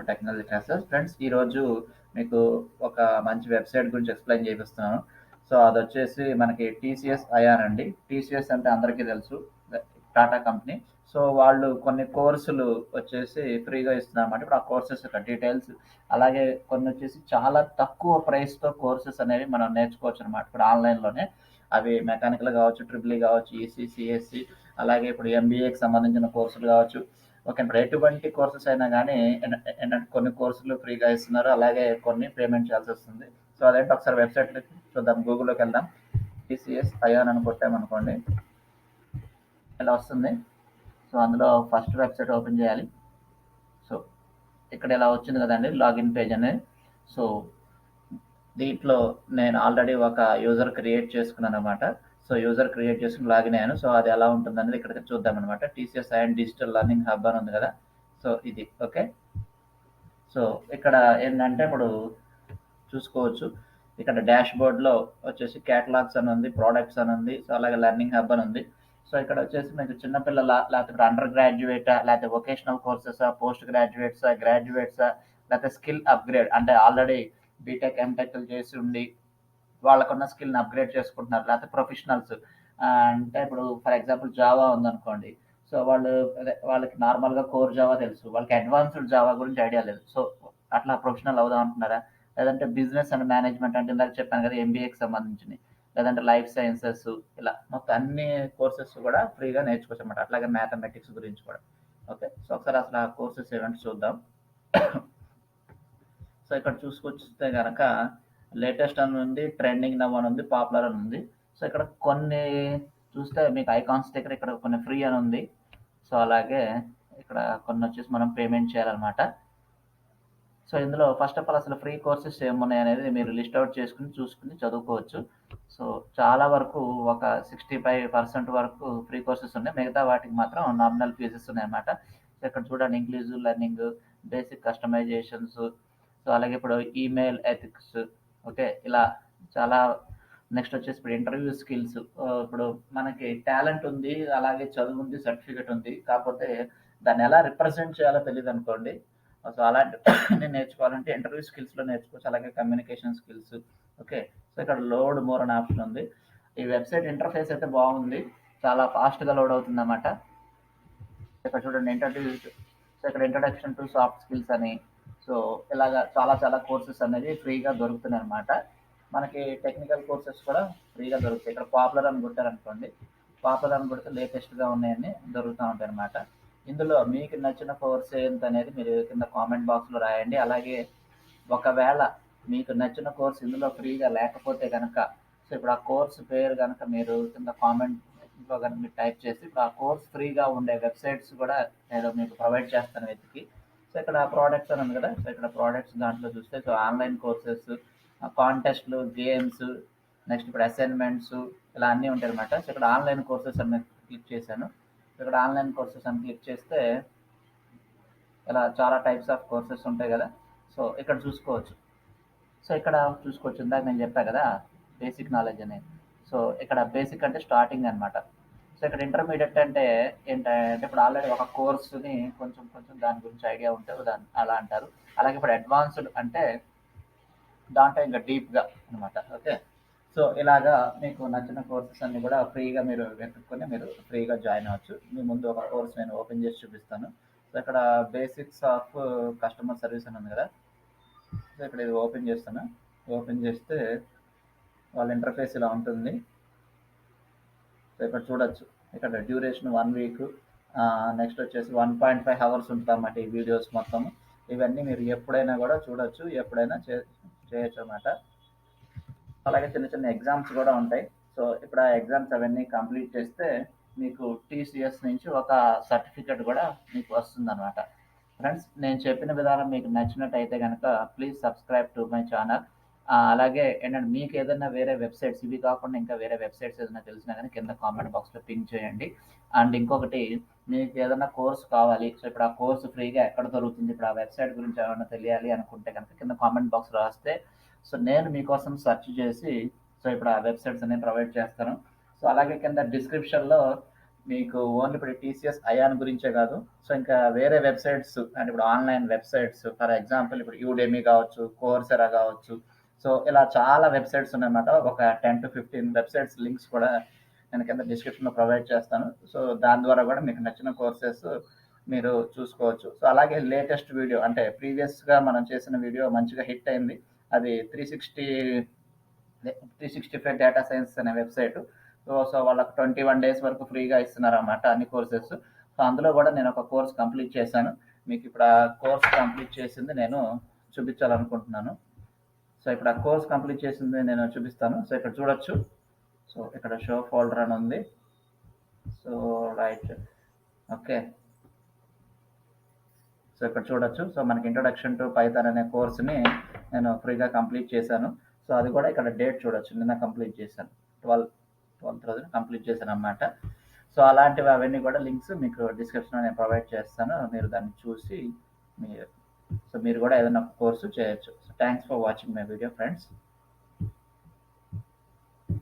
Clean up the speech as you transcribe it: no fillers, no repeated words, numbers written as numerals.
Technology classes. Friends, ఈరోజు మీకు ఒక మంచి వెబ్సైట్ గురించి ఎక్స్ప్లెయిన్ చేపిస్తున్నాను. సో అదొచ్చేసి మనకి టీసీఎస్ అయాన్ అండి. టీసీఎస్ అంటే అందరికీ తెలుసు, టాటా కంపెనీ. సో వాళ్ళు కొన్ని కోర్సులు వచ్చేసి ఫ్రీగా ఇస్తున్నారు అన్నమాట. ఇప్పుడు ఆ కోర్సెస్ యొక్క డీటెయిల్స్, అలాగే కొన్ని వచ్చేసి చాలా తక్కువ ప్రైస్తో కోర్సెస్ అనేవి మనం నేర్చుకోవచ్చు అనమాట. ఇప్పుడు ఆన్లైన్లోనే అవి మెకానికల్ కావచ్చు, ట్రిపుల్ కావచ్చు, ఈసీ, సిఎస్సి, అలాగే ఇప్పుడు ఎంబీఏకి సంబంధించిన కోర్సులు కావచ్చు. ఓకే, ఇప్పుడు ఎటువంటి కోర్సెస్ అయినా కానీ కొన్ని కోర్సులు ఫ్రీగా ఇస్తున్నారు, అలాగే కొన్ని పేమెంట్ చేయాల్సి వస్తుంది. సో అదేంటి ఒకసారి వెబ్సైట్ చూద్దాం. గూగుల్లోకి వెళ్దాం. టీసీఎస్ ఐఆన్ అని కొట్టామనుకోండి, ఇలా వస్తుంది. సో అందులో ఫస్ట్ వెబ్సైట్ ఓపెన్ చేయాలి. సో ఇక్కడ ఇలా వచ్చింది కదండి, లాగిన్ పేజ్ అనేది. సో దీంట్లో నేను ఆల్రెడీ ఒక యూజర్ క్రియేట్ చేసుకున్నాను అనమాట. సో యూజర్ క్రియేట్ చేసుకుని లాగిన్ అయ్యాను. సో అది ఎలా ఉంటుంది అనేది ఇక్కడ చూద్దాం అనమాట. TCS iON digital learning hub అని ఉంది కదా, సో ఇది ఓకే. సో ఇక్కడ ఏంటంటే ఇప్పుడు చూసుకోవచ్చు, ఇక్కడ డాష్ బోర్డ్లో వచ్చేసి క్యాటలాగ్స్ అని ఉంది, ప్రోడక్ట్స్ అని ఉంది, సో అలాగే లెర్నింగ్ హబ్ అని ఉంది. సో ఇక్కడ వచ్చేసి మీకు చిన్నపిల్లల, లేకపోతే అండర్ గ్రాడ్యుయేటా, లేకపోతే వొకేషనల్ కోర్సెసా, పోస్ట్ గ్రాడ్యుయేట్సా, గ్రాడ్యుయేట్సా, లేకపోతే స్కిల్ అప్గ్రేడ్ అంటే ఆల్రెడీ బీటెక్ ఎంటెక్ చేసి ఉండి వాళ్ళకున్న స్కిల్ని అప్గ్రేడ్ చేసుకుంటున్నారు, లేకపోతే ప్రొఫెషనల్స్ అంటే ఇప్పుడు ఫర్ ఎగ్జాంపుల్ జావా ఉందనుకోండి. సో వాళ్ళకి నార్మల్గా కోర్ జావా తెలుసు, వాళ్ళకి అడ్వాన్స్డ్ జావా గురించి ఐడియా లేదు. సో అట్లా ప్రొఫెషనల్ అవుదాం అంటున్నారా? లేదంటే బిజినెస్ అండ్ మేనేజ్మెంట్ అంటే ఇందాక చెప్పాను కదా, ఎంబీఏకి సంబంధించినవి, లేదంటే లైఫ్ సైన్సెస్, ఇలా మొత్తం అన్ని కోర్సెస్ కూడా ఫ్రీగా నేర్చుకోవచ్చు అనమాట. అట్లాగే మ్యాథమెటిక్స్ గురించి కూడా. ఓకే, సో ఒకసారి అసలు ఆ కోర్సెస్ ఏమంటే చూద్దాం. సో ఇక్కడ చూసుకొస్తే కనుక లేటెస్ట్ అని ఉంది, ట్రెండింగ్ నవ్ అని ఉంది, పాపులర్ అని ఉంది. సో ఇక్కడ కొన్ని చూస్తే మీకు ఐకాన్స్ దగ్గర ఇక్కడ కొన్ని ఫ్రీ అని ఉంది. సో అలాగే ఇక్కడ కొన్ని వచ్చేసి మనం పేమెంట్ చేయాలన్నమాట. సో ఇందులో ఫస్ట్ ఆఫ్ ఆల్ అసలు ఫ్రీ కోర్సెస్ ఏమున్నాయి అనేది మీరు లిస్ట్ అవుట్ చేసుకుని చూసుకుని చదువుకోవచ్చు. సో చాలా వరకు ఒక 65% వరకు ఫ్రీ కోర్సెస్ ఉన్నాయి, మిగతా వాటికి మాత్రం నామినల్ ఫీజెస్ ఉన్నాయన్నమాట. సో ఇక్కడ చూడండి, inclusive learning, basic customisations, so అలాగే ఇప్పుడు ఈమెయిల్ ఎథిక్స్, ఓకే, ఇలా చాలా. నెక్స్ట్ వచ్చేసి ఇప్పుడు ఇంటర్వ్యూ స్కిల్స్. ఇప్పుడు మనకి టాలెంట్ ఉంది, అలాగే చదువు ఉంది, సర్టిఫికెట్ ఉంది, కాకపోతే దాన్ని ఎలా రిప్రజెంట్ చేయాలో తెలియదు అనుకోండి. సో అలాంటి నేను నేర్చుకోవాలంటే ఇంటర్వ్యూ స్కిల్స్లో నేర్చుకోవచ్చు, అలాగే కమ్యూనికేషన్ స్కిల్స్. ఓకే, సో ఇక్కడ లోడ్ మోర్ అనే ఆప్షన్ ఉంది. ఈ వెబ్సైట్ ఇంటర్ఫేస్ అయితే బాగుంది, చాలా ఫాస్ట్గా లోడ్ అవుతుంది అన్నమాట. ఇక్కడ చూడండి, ఇంటర్వ్యూ. సో ఇక్కడ ఇంట్రడక్షన్ టు సాఫ్ట్ స్కిల్స్ అని, సో ఇలాగా చాలా చాలా కోర్సెస్ అనేది ఫ్రీగా దొరుకుతున్నాయి అనమాట. మనకి టెక్నికల్ కోర్సెస్ కూడా ఫ్రీగా దొరుకుతాయి. ఇక్కడ పాపులర్ అని కొట్టారనుకోండి, పాపులర్ అని కొడితే లేటెస్ట్గా ఉన్నాయని దొరుకుతూ ఉంటాయి అనమాట. ఇందులో మీకు నచ్చిన కోర్స్ ఏంటి అనేది మీరు కింద కామెంట్ బాక్స్లో రాయండి. అలాగే ఒకవేళ మీకు నచ్చిన కోర్స్ ఇందులో ఫ్రీగా లేకపోతే కనుక, సో ఇప్పుడు ఆ కోర్స్ పేరు కనుక మీరు కింద కామెంట్లో కనుక మీరు టైప్ చేసి ఇప్పుడు ఆ కోర్స్ ఫ్రీగా ఉండే వెబ్సైట్స్ కూడా నేను మీకు ప్రొవైడ్ చేస్తాను వెతికి. సో ఇక్కడ ప్రోడక్ట్స్ అని ఉంది కదా, సో ఇక్కడ ప్రోడక్ట్స్ దాంట్లో చూస్తే సో ఆన్లైన్ కోర్సెస్, కాంటెస్ట్లు, గేమ్స్, నెక్స్ట్ ఇప్పుడు అసైన్మెంట్స్, ఇలా అన్నీ ఉంటాయి అనమాట. సో ఇక్కడ ఆన్లైన్ కోర్సెస్ అని క్లిక్ చేశాను. ఇక్కడ ఆన్లైన్ కోర్సెస్ అని క్లిక్ చేస్తే ఇలా చాలా టైప్స్ ఆఫ్ కోర్సెస్ ఉంటాయి కదా. సో ఇక్కడ చూసుకోవచ్చు. సో ఇక్కడ చూసుకోవచ్చు, ఇందాక నేను చెప్పా కదా బేసిక్ నాలెడ్జ్ అని. సో ఇక్కడ బేసిక్ అంటే స్టార్టింగ్ అనమాట. సో ఇక్కడ ఇంటర్మీడియట్ అంటే ఏంటంటే ఇప్పుడు ఆల్రెడీ ఒక కోర్సుని కొంచెం కొంచెం దాని గురించి ఐడియా ఉంటే దాన్ని అలా అంటారు. అలాగే ఇప్పుడు అడ్వాన్స్డ్ అంటే దాంట్లో ఇంకా డీప్గా అనమాట. ఓకే, సో ఇలాగా మీకు నచ్చిన కోర్సెస్ అన్ని కూడా ఫ్రీగా మీరు వెతుక్కొని మీరు ఫ్రీగా జాయిన్ అవ్వచ్చు. మీ ముందు ఒక కోర్స్ నేను ఓపెన్ చేసి చూపిస్తాను. సో ఇక్కడ బేసిక్స్ ఆఫ్ కస్టమర్ సర్వీస్ అని ఉంది కదా, సో ఇక్కడ ఇది ఓపెన్ చేస్తాను. ఓపెన్ చేస్తే వాళ్ళ ఇంటర్ఫేస్ ఇలా ఉంటుంది. సో ఇక్కడ చూడొచ్చు, ఇక్కడ డ్యూరేషన్ 1 వీక్, నెక్స్ట్ వచ్చేసి 1.5 hours ఉంటుంది అన్నమాట ఈ వీడియోస్ మొత్తం. ఇవన్నీ మీరు ఎప్పుడైనా కూడా చూడొచ్చు, ఎప్పుడైనా చేయొచ్చు అన్నమాట. అలాగే చిన్న చిన్న ఎగ్జామ్స్ కూడా ఉంటాయి. సో ఇప్పుడు ఆ ఎగ్జామ్స్ అవన్నీ కంప్లీట్ చేస్తే మీకు టీసీఎస్ నుంచి ఒక సర్టిఫికెట్ కూడా మీకు వస్తుంది అనమాట. ఫ్రెండ్స్, నేను చెప్పిన విధానం మీకు నచ్చినట్టయితే కనుక please subscribe to my channel. అలాగే ఏంటంటే మీకు ఏదైనా వేరే వెబ్సైట్స్, ఇవి కాకుండా ఇంకా వేరే వెబ్సైట్స్ ఏదైనా తెలిసినా కానీ కింద కామెంట్ బాక్స్లో పింక్ చేయండి. అండ్ ఇంకొకటి, మీకు ఏదైనా కోర్స్ కావాలి, సో ఇప్పుడు ఆ కోర్సు ఫ్రీగా ఎక్కడ దొరుకుతుంది, ఇప్పుడు ఆ వెబ్సైట్ గురించి ఏమైనా తెలియాలి అనుకుంటే కనుక కింద కామెంట్ బాక్స్ రాస్తే సో నేను మీకోసం సెర్చ్ చేసి సో ఇప్పుడు ఆ వెబ్సైట్స్ అనేవి ప్రొవైడ్ చేస్తాను. సో అలాగే కింద డిస్క్రిప్షన్లో మీకు ఓన్లీ ఇప్పుడు టీసీఎస్ అయాన్ గురించే కాదు, సో ఇంకా వేరే వెబ్సైట్స్ అంటే ఇప్పుడు ఆన్లైన్ వెబ్సైట్స్, ఫర్ ఎగ్జాంపుల్ ఇప్పుడు యూడెమీ కావచ్చు, కోర్సెరా కావచ్చు, సో ఇలా చాలా వెబ్సైట్స్ ఉన్నాయన్నమాట. ఒక 10 to 15 వెబ్సైట్స్ లింక్స్ కూడా నేను కింద డిస్క్రిప్షన్లో ప్రొవైడ్ చేస్తాను. సో దాని ద్వారా కూడా మీకు నచ్చిన కోర్సెస్ మీరు చూసుకోవచ్చు. సో అలాగే లేటెస్ట్ వీడియో అంటే ప్రీవియస్గా మనం చేసిన వీడియో మంచిగా హిట్ అయింది, అది 365 డేటా సైన్స్ అనే వెబ్సైట్. సో వాళ్ళకి 21 days వరకు ఫ్రీగా ఇస్తున్నారు అన్నమాట అన్ని కోర్సెస్. సో అందులో కూడా నేను ఒక కోర్స్ కంప్లీట్ చేశాను. మీకు ఇప్పుడు ఆ కోర్స్ కంప్లీట్ చేసింది నేను చూపించాలనుకుంటున్నాను. సో ఇక్కడ ఆ కోర్స్ కంప్లీట్ చేసింది నేను చూపిస్తాను. సో ఇక్కడ చూడొచ్చు. సో ఇక్కడ షో ఫోల్డర్ అని ఉంది. So right, okay. సో ఇక్కడ చూడొచ్చు. సో మనకి ఇంట్రొడక్షన్ టు పైథాన్ అనే కోర్స్ని నేను ఫ్రీగా కంప్లీట్ చేశాను. సో అది కూడా ఇక్కడ డేట్ చూడొచ్చు, నిన్న కంప్లీట్ చేశాను, 12th కంప్లీట్ చేశాను అన్నమాట. సో అలాంటివి అవన్నీ కూడా లింక్స్ మీకు డిస్క్రిప్షన్లో నేను ప్రొవైడ్ చేస్తాను, మీరు దాన్ని చూసి మీరు కూడా ఏదైనా కోర్సు చేయొచ్చు. So thanks for watching my video friends.